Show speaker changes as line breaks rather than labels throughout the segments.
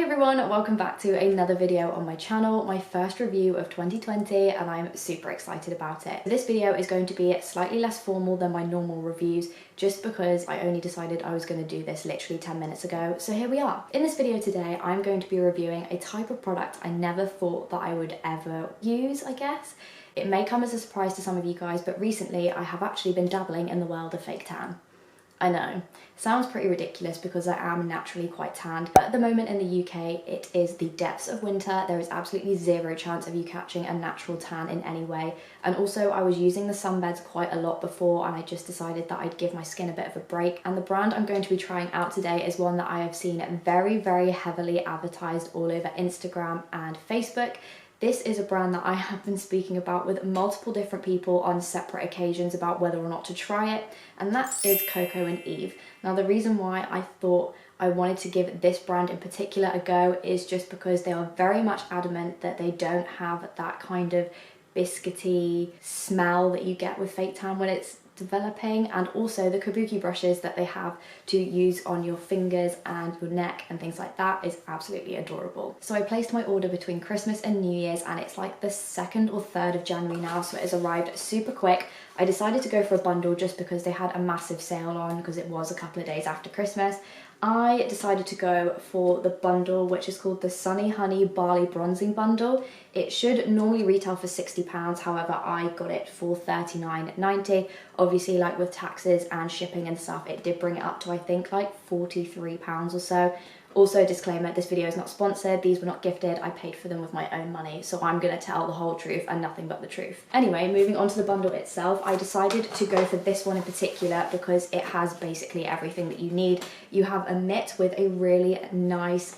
everyone, welcome back to another video on my channel, my first review of 2020, and I'm super excited about it. This video is going to be slightly less formal than my normal reviews just because I only decided I was going to do this literally 10 minutes ago, so here we are. In this video today, I'm going to be reviewing a type of product I never thought that I would ever use, I guess. It may come as a surprise to some of you guys, but recently I have actually been dabbling in the world of fake tan. I know, sounds pretty ridiculous because I am naturally quite tanned, but at the moment in the UK it is the depths of winter. There is absolutely zero chance of you catching a natural tan in any way, and also I was using the sunbeds quite a lot before and I just decided that I'd give my skin a bit of a break, and the brand I'm going to be trying out today is one that I have seen very heavily advertised all over Instagram and Facebook. This is a brand that I have been speaking about with multiple different people on separate occasions about whether or not to try it, and that is Coco and Eve. Now, the reason why I thought I wanted to give this brand in particular a go is just because they are very much adamant that they don't have that kind of biscuity smell that you get with fake tan when it's developing, and also the kabuki brushes that they have to use on your fingers and your neck and things like that is absolutely adorable. So I placed my order between Christmas and New Year's, and it's like the 2nd or 3rd of January now, so it has arrived super quick. I decided to go for a bundle just because they had a massive sale on, because it was a couple of days after Christmas. I decided to go for the bundle, which is called the Sunny Honey Bali Bronzing Bundle. It should normally retail for £60, however I got it for £39.90. Obviously, like with taxes and shipping and stuff, it did bring it up to I think like £43 or so. Also, disclaimer, this video is not sponsored, these were not gifted, I paid for them with my own money, so I'm gonna tell the whole truth and nothing but the truth. Anyway, moving on to the bundle itself, I decided to go for this one in particular because it has basically everything that you need. You have a mitt with a really nice,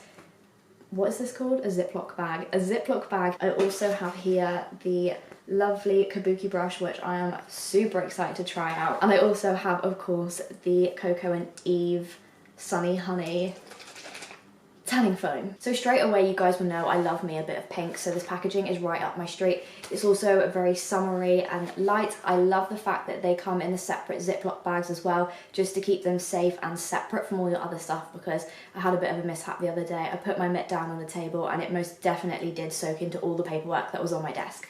what is this called? A Ziploc bag. A Ziploc bag. I also have here the lovely kabuki brush, which I am super excited to try out. And I also have, of course, the Coco and Eve Sunny Honey tanning foam. So straight away, you guys will know I love me a bit of pink, so this packaging is right up my street. It's also very summery and light. I love the fact that they come in the separate Ziploc bags as well, just to keep them safe and separate from all your other stuff, because I had a bit of a mishap the other day. I put my mitt down on the table and it most definitely did soak into all the paperwork that was on my desk.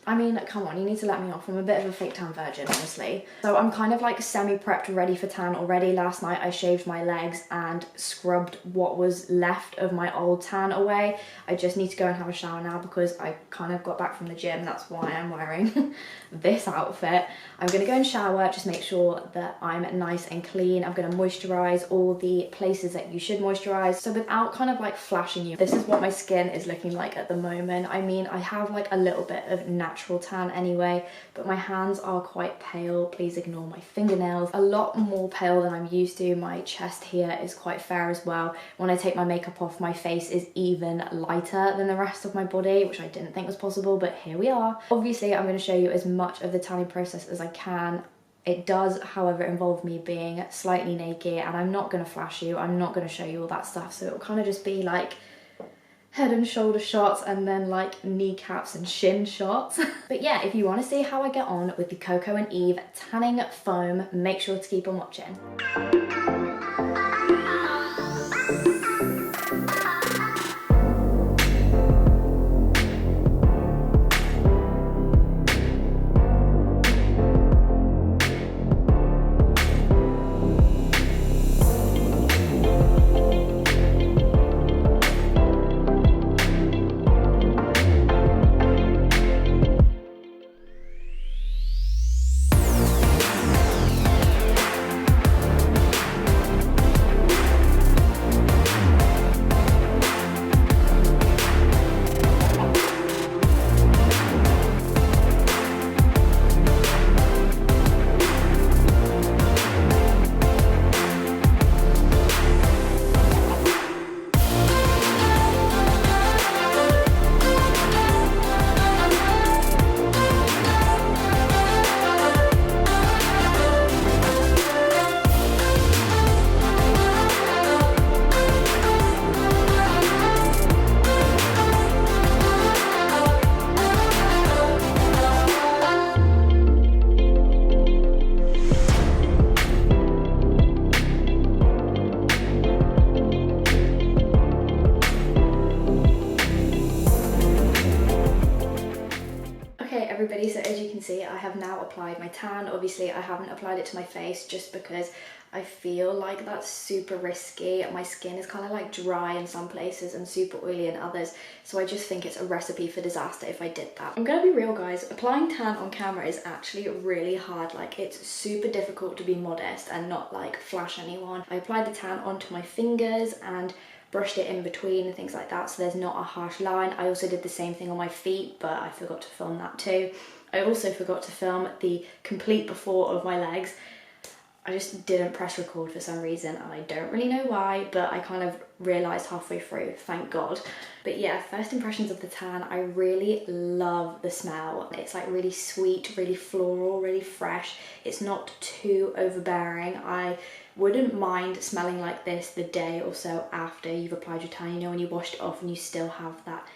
I mean, come on, you need to let me off. I'm a bit of a fake tan virgin, honestly. So I'm kind of like semi-prepped, ready for tan already. Last night I shaved my legs and scrubbed what was left of my old tan away. I just need to go and have a shower now because I kind of got back from the gym. That's why I'm wearing this outfit. I'm gonna go and shower, just make sure that I'm nice and clean. I'm gonna moisturize all the places that you should moisturize. So without kind of like flashing you, this is what my skin is looking like at the moment. I mean, I have like a little bit of natural tan anyway, but my hands are quite pale. Please ignore my fingernails. A lot more pale than I'm used to. My chest here is quite fair as well. When I take my makeup off, my face is even lighter than the rest of my body, which I didn't think was possible, but here we are. Obviously, I'm going to show you as much of the tanning process as I can. It does, however, involve me being slightly naked, and I'm not going to flash you. I'm not going to show you all that stuff, so it'll kind of just be like head and shoulder shots and then like kneecaps and shin shots. But yeah, if you want to see how I get on with the Coco and Eve tanning foam, make sure to keep on watching. Okay, so as you can see, I have now applied my tan. Obviously, I haven't applied it to my face just because I feel like that's super risky. My skin is kind of like dry in some places and super oily in others, so I just think it's a recipe for disaster if I did that. I'm gonna be real, guys, applying tan on camera is actually really hard. Like, it's super difficult to be modest and not like flash anyone. I applied the tan onto my fingers and brushed it in between and things like that, so there's not a harsh line. I also did the same thing on my feet, but I forgot to film that too. I also forgot to film the complete before of my legs. I just didn't press record for some reason, and I don't really know why, but I kind of realised halfway through, thank God. But yeah, first impressions of the tan, I really love the smell. It's like really sweet, really floral, really fresh. It's not too overbearing. I wouldn't mind smelling like this the day or so after you've applied your tan, you know, when you washed it off and you still have that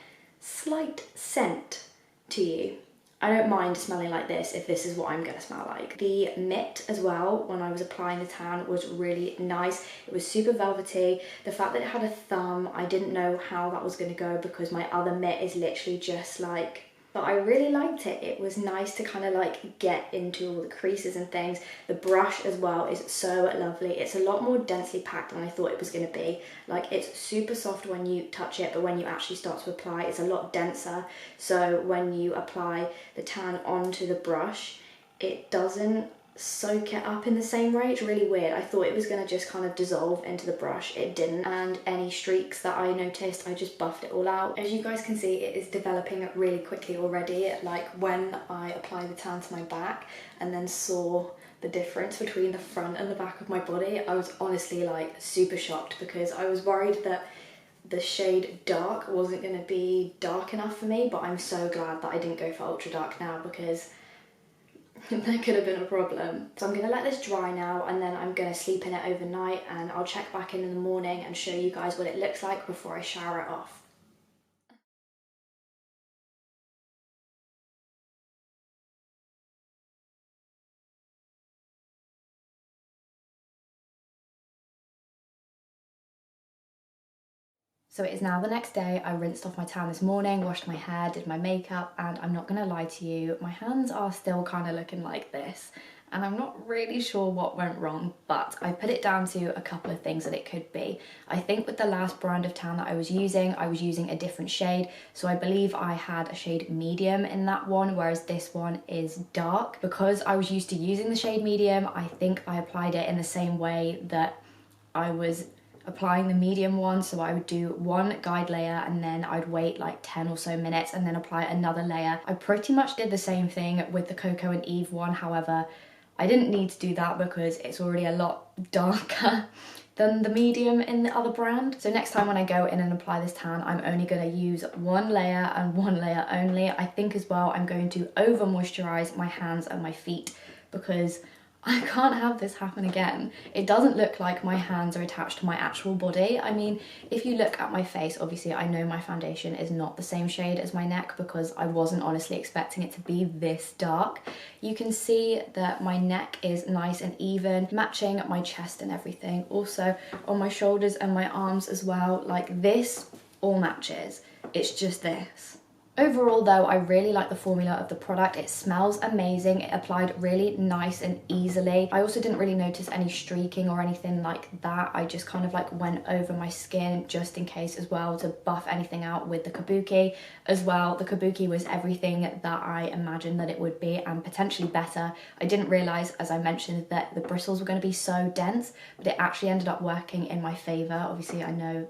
slight scent to you. I don't mind smelling like this if this is what I'm gonna smell like. The mitt as well, when I was applying the tan, was really nice. It was super velvety. The fact that it had a thumb, I didn't know how that was gonna go because my other mitt is literally just like, but I really liked it. It was nice to kind of like get into all the creases and things. The brush as well is so lovely. It's a lot more densely packed than I thought it was going to be. Like, it's super soft when you touch it, but when you actually start to apply, it's a lot denser. So when you apply the tan onto the brush, it doesn't soak it up in the same way. It's really weird. I thought it was going to just kind of dissolve into the brush. It didn't, and any streaks that I noticed, I just buffed it all out. As you guys can see, it is developing really quickly already. Like, when I applied the tan to my back and then saw the difference between the front and the back of my body, I was honestly like super shocked because I was worried that the shade dark wasn't going to be dark enough for me, but I'm so glad that I didn't go for ultra dark now because there could have been a problem. So I'm going to let this dry now, and then I'm going to sleep in it overnight, and I'll check back in the morning and show you guys what it looks like before I shower it off. So it is now the next day. I rinsed off my tan this morning, washed my hair, did my makeup, and I'm not gonna lie to you, my hands are still kind of looking like this. And I'm not really sure what went wrong, but I put it down to a couple of things that it could be. I think with the last brand of tan that I was using a different shade. So I believe I had a shade medium in that one, whereas this one is dark. Because I was used to using the shade medium, I think I applied it in the same way that I was applying the medium one. So I would do one guide layer and then I'd wait like 10 or so minutes and then apply another layer. I pretty much did the same thing with the Coco and Eve one. However, I didn't need to do that because it's already a lot darker than the medium in the other brand. So next time when I go in and apply this tan, I'm only going to use one layer and one layer only. I think as well I'm going to over moisturize my hands and my feet because I can't have this happen again. It doesn't look like my hands are attached to my actual body. I mean, if you look at my face, obviously I know my foundation is not the same shade as my neck because I wasn't honestly expecting it to be this dark. You can see that my neck is nice and even, matching my chest and everything. Also on my shoulders and my arms as well, like this all matches. It's just this. Overall though, I really like the formula of the product. It smells amazing. It applied really nice and easily. I also didn't really notice any streaking or anything like that. I just kind of like went over my skin just in case as well to buff anything out with the kabuki as well. The kabuki was everything that I imagined that it would be and potentially better. I didn't realize, as I mentioned, that the bristles were going to be so dense, but it actually ended up working in my favor. Obviously, I know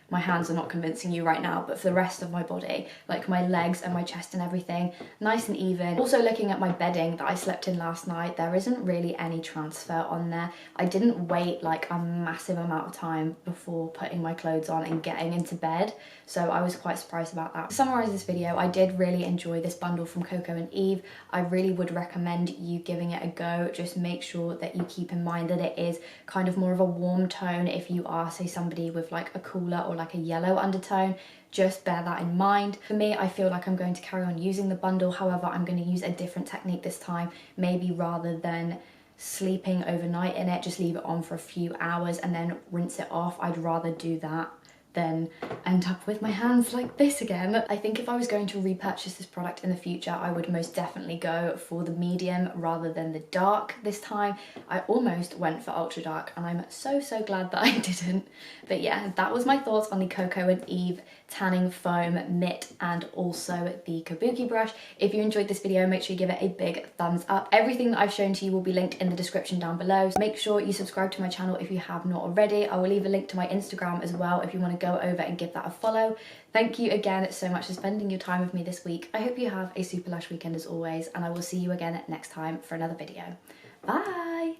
my hands are not convincing you right now, but for the rest of my body, like my legs and my chest and everything, nice and even. Also looking at my bedding that I slept in last night, there isn't really any transfer on there. I didn't wait like a massive amount of time before putting my clothes on and getting into bed, so I was quite surprised about that. To summarize this video, I did really enjoy this bundle from Coco and Eve. I really would recommend you giving it a go. Just make sure that you keep in mind that it is kind of more of a warm tone if you are, say, somebody with like a cooler or like a yellow undertone. Just bear that in mind. For me, I feel like I'm going to carry on using the bundle. However, I'm going to use a different technique this time. Maybe rather than sleeping overnight in it, just leave it on for a few hours and then rinse it off. I'd rather do that then end up with my hands like this again. I think if I was going to repurchase this product in the future, I would most definitely go for the medium rather than the dark this time. I almost went for ultra dark and I'm so glad that I didn't. But yeah, that was my thoughts on the Coco and Eve tanning foam mitt and also the kabuki brush. If you enjoyed this video, make sure you give it a big thumbs up. Everything that I've shown to you will be linked in the description down below. So make sure you subscribe to my channel if you have not already. I will leave a link to my Instagram as well if you want to go over and give that a follow. Thank you again so much for spending your time with me this week. I hope you have a super lush weekend as always, and I will see you again next time for another video. Bye!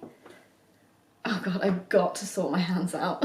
Oh god, I've got to sort my hands out.